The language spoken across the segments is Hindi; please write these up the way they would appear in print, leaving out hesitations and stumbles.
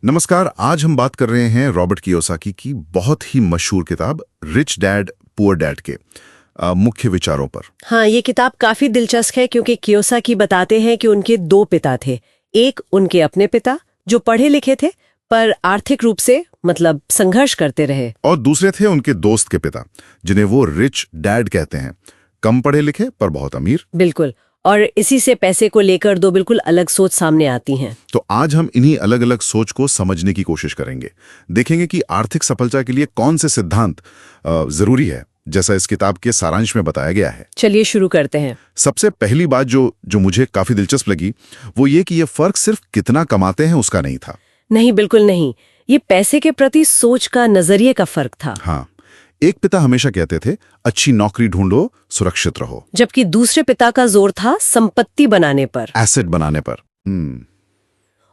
नमस्कार। आज हम बात कर रहे हैं रॉबर्ट कियोसाकी की बहुत ही मशहूर किताब रिच डैड पुअर डैड के मुख्य विचारों पर। हाँ, ये किताब काफी दिलचस्प है क्योंकि कियोसाकी बताते हैं कि उनके दो पिता थे। एक उनके अपने पिता जो पढ़े लिखे थे पर आर्थिक रूप से संघर्ष करते रहे, और दूसरे थे उनके दोस्त के पिता जिन्हें वो रिच डैड कहते हैं, कम पढ़े लिखे पर बहुत अमीर। बिल्कुल। और इसी से पैसे को लेकर दो बिल्कुल अलग सोच सामने आती हैं। तो आज हम इन्हीं अलग अलग सोच को समझने की कोशिश करेंगे। देखेंगे कि आर्थिक सफलता के लिए कौन से सिद्धांत जरूरी है, जैसा इस किताब के सारांश में बताया गया है। चलिए शुरू करते हैं। सबसे पहली बात जो मुझे काफी दिलचस्प लगी वो ये कि ये फर्क सिर्फ कितना कमाते हैं उसका नहीं था। नहीं, बिल्कुल नहीं। ये पैसे के प्रति सोच का, नजरिए का फर्क था। हाँ, एक पिता हमेशा कहते थे अच्छी नौकरी ढूंढो, सुरक्षित रहो, जबकि दूसरे पिता का जोर था संपत्ति बनाने पर, एसेट बनाने पर।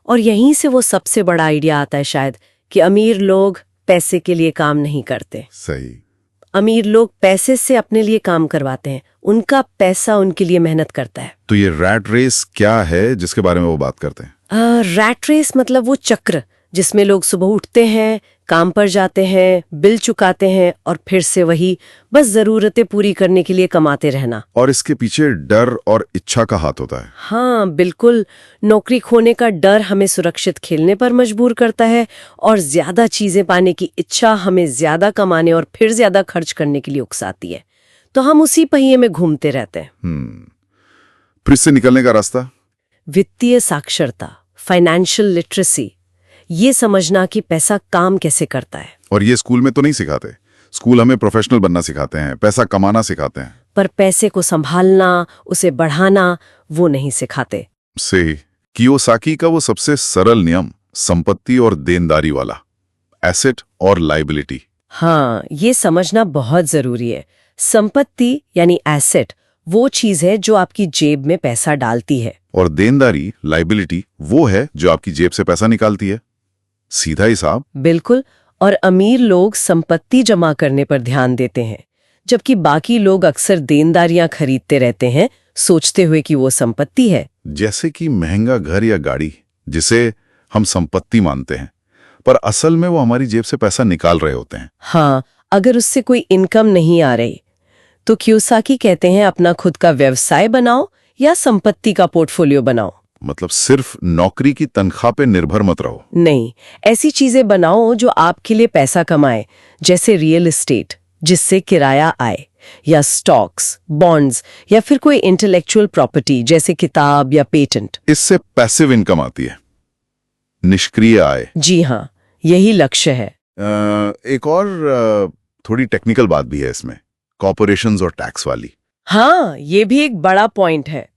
और यहीं से वो सबसे बड़ा आइडिया आता है शायद कि अमीर लोग पैसे के लिए काम नहीं करते। सही। अमीर लोग पैसे से अपने लिए काम करवाते हैं, उनका पैसा उनके लिए मेहनत करता है। तो ये रैट रेस क्या है जिसके बारे में वो बात करते हैं? रैट रेस मतलब वो चक्र जिसमें लोग सुबह उठते हैं, काम पर जाते हैं, बिल चुकाते हैं और फिर से वही बस जरूरतें पूरी करने के लिए कमाते रहना। और इसके पीछे डर और इच्छा का हाथ होता है। हाँ बिल्कुल। नौकरी खोने का डर हमें सुरक्षित खेलने पर मजबूर करता है और ज्यादा चीजें पाने की इच्छा हमें ज्यादा कमाने और फिर ज्यादा खर्च करने के लिए उकसाती है। तो हम उसी पहिए में घूमते रहते हैं। फिर इससे निकलने का रास्ता? वित्तीय साक्षरता, फाइनेंशियल लिटरेसी, ये समझना कि पैसा काम कैसे करता है। और ये स्कूल में तो नहीं सिखाते। स्कूल हमें प्रोफेशनल बनना सिखाते हैं, पैसा कमाना सिखाते हैं, पर पैसे को संभालना, उसे बढ़ाना वो नहीं सिखाते। सही। कियोसाकी का वो सबसे सरल नियम, संपत्ति और देनदारी वाला, एसेट और लायबिलिटी। हाँ, ये समझना बहुत जरूरी है। संपत्ति यानी एसेट वो चीज है जो आपकी जेब में पैसा डालती है, और देनदारी, लायबिलिटी, वो है जो आपकी जेब से पैसा निकालती है। सीधा हिसाब। बिल्कुल। और अमीर लोग संपत्ति जमा करने पर ध्यान देते हैं, जबकि बाकी लोग अक्सर देनदारियां खरीदते रहते हैं, सोचते हुए कि वो संपत्ति है। जैसे कि महंगा घर या गाड़ी, जिसे हम संपत्ति मानते हैं, पर असल में वो हमारी जेब से पैसा निकाल रहे होते हैं। हाँ, अगर उससे कोई इनकम नहीं आ रही तो कियोसाकी कहते हैं अपना खुद का व्यवसाय बनाओ या संपत्ति का पोर्टफोलियो बनाओ। मतलब सिर्फ नौकरी की तनख्वाह पे निर्भर मत रहो। नहीं, ऐसी चीजें बनाओ जो आपके लिए पैसा कमाए, जैसे रियल एस्टेट जिससे किराया आए, या स्टॉक्स, बॉन्ड्स, या फिर कोई इंटेलेक्चुअल प्रॉपर्टी जैसे किताब या पेटेंट। इससे पैसिव इनकम आती है, निष्क्रिय आय। जी हाँ, यही लक्ष्य है। एक और थोड़ी टेक्निकल बात भी है इसमें, कॉर्पोरेशंस और टैक्स वाली। हाँ, ये भी एक बड़ा पॉइंट है।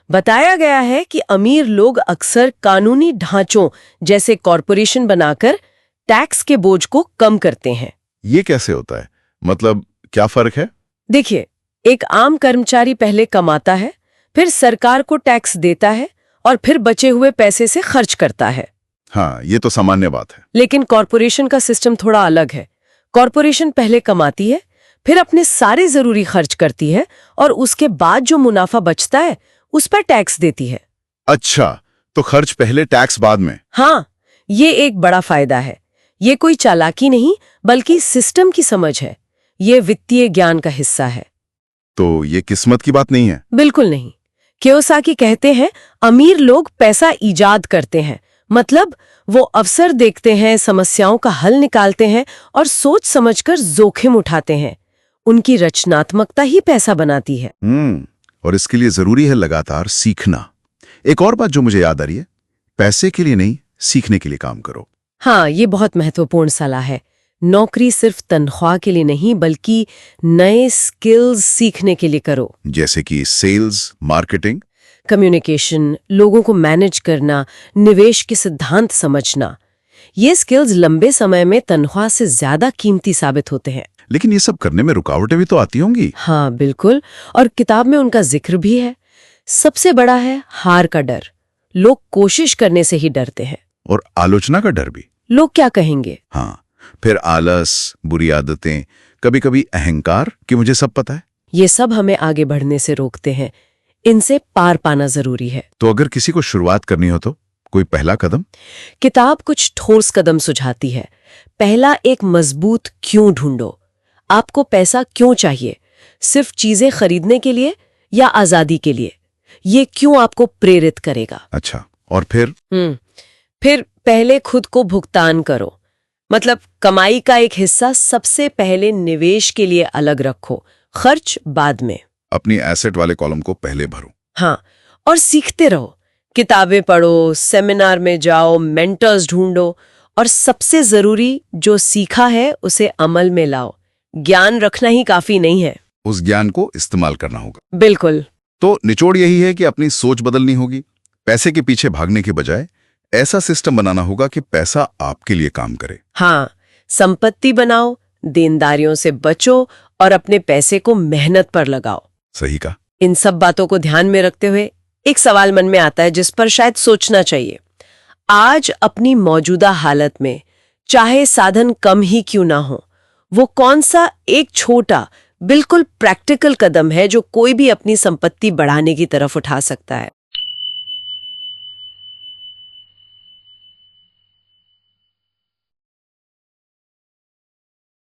बताया गया है कि अमीर लोग अक्सर कानूनी ढांचों जैसे कॉरपोरेशन बनाकर टैक्स के बोझ को कम करते हैं। ये कैसे होता है? मतलब क्या फर्क है? देखिए, एक आम कर्मचारी पहले कमाता है, फिर सरकार को टैक्स देता है और फिर बचे हुए पैसे से खर्च करता है। हाँ, ये तो सामान्य बात है। लेकिन कॉरपोरेशन का सिस्टम थोड़ा अलग है। कॉरपोरेशन पहले कमाती है, फिर अपने सारे जरूरी खर्च करती है और उसके बाद जो मुनाफा बचता है उस पर टैक्स देती है। अच्छा, तो खर्च पहले, टैक्स बाद में। हाँ, ये एक बड़ा फायदा है। ये कोई चालाकी नहीं बल्कि सिस्टम की समझ है। ये वित्तीय ज्ञान का हिस्सा है। तो ये किस्मत की बात नहीं है? बिल्कुल नहीं। कियोसाकी कहते हैं अमीर लोग पैसा ईजाद करते हैं, मतलब वो अवसर देखते हैं, समस्याओं का हल निकालते हैं और सोच समझकर जोखिम उठाते हैं। उनकी रचनात्मकता ही पैसा बनाती है। और इसके लिए जरूरी है लगातार सीखना। एक और बात जो मुझे याद आ रही है, पैसे के लिए नहीं, सीखने के लिए काम करो। हाँ, ये बहुत महत्वपूर्ण सलाह है। नौकरी सिर्फ तनख्वाह के लिए नहीं बल्कि नए स्किल्स सीखने के लिए करो, जैसे कि सेल्स, मार्केटिंग, कम्युनिकेशन, लोगों को मैनेज करना, निवेश के सिद्धांत समझना। ये स्किल्स लंबे समय में तनख्वाह से ज्यादा कीमती साबित होते हैं। लेकिन ये सब करने में रुकावटें भी तो आती होंगी। हाँ बिल्कुल, और किताब में उनका जिक्र भी है। सबसे बड़ा है हार का डर। लोग कोशिश करने से ही डरते हैं। और आलोचना का डर भी। लोग क्या कहेंगे। हाँ, फिर आलस, बुरी आदतें, कभी कभी अहंकार कि मुझे सब पता है। ये सब हमें आगे बढ़ने से रोकते हैं। इनसे पार पाना जरूरी है। तो अगर किसी को शुरुआत करनी हो तो कोई पहला कदम? किताब कुछ ठोस कदम सुझाती है। पहला, एक मजबूत क्यों ढूंढो। आपको पैसा क्यों चाहिए? सिर्फ चीजें खरीदने के लिए या आजादी के लिए? ये क्यों आपको प्रेरित करेगा। अच्छा, और फिर? फिर पहले खुद को भुगतान करो। मतलब कमाई का एक हिस्सा सबसे पहले निवेश के लिए अलग रखो, खर्च बाद में। अपनी एसेट वाले कॉलम को पहले भरो। हाँ, और सीखते रहो। किताबें पढ़ो, सेमिनार में जाओ, मेंटर्स ढूंढो, और सबसे जरूरी, जो सीखा है उसे अमल में लाओ। ज्ञान रखना ही काफी नहीं है, उस ज्ञान को इस्तेमाल करना होगा। बिल्कुल। तो निचोड़ यही है कि अपनी सोच बदलनी होगी। पैसे के पीछे भागने के बजाय ऐसा सिस्टम बनाना होगा कि पैसा आपके लिए काम करे। हाँ, संपत्ति बनाओ, देनदारियों से बचो और अपने पैसे को मेहनत पर लगाओ। सही कहा। इन सब बातों को ध्यान में रखते हुए एक सवाल मन में आता है जिस पर शायद सोचना चाहिए। आज अपनी मौजूदा हालत में चाहे साधन कम ही क्यों ना हो, वो कौन सा एक छोटा, बिल्कुल प्रैक्टिकल कदम है जो कोई भी अपनी संपत्ति बढ़ाने की तरफ उठा सकता है?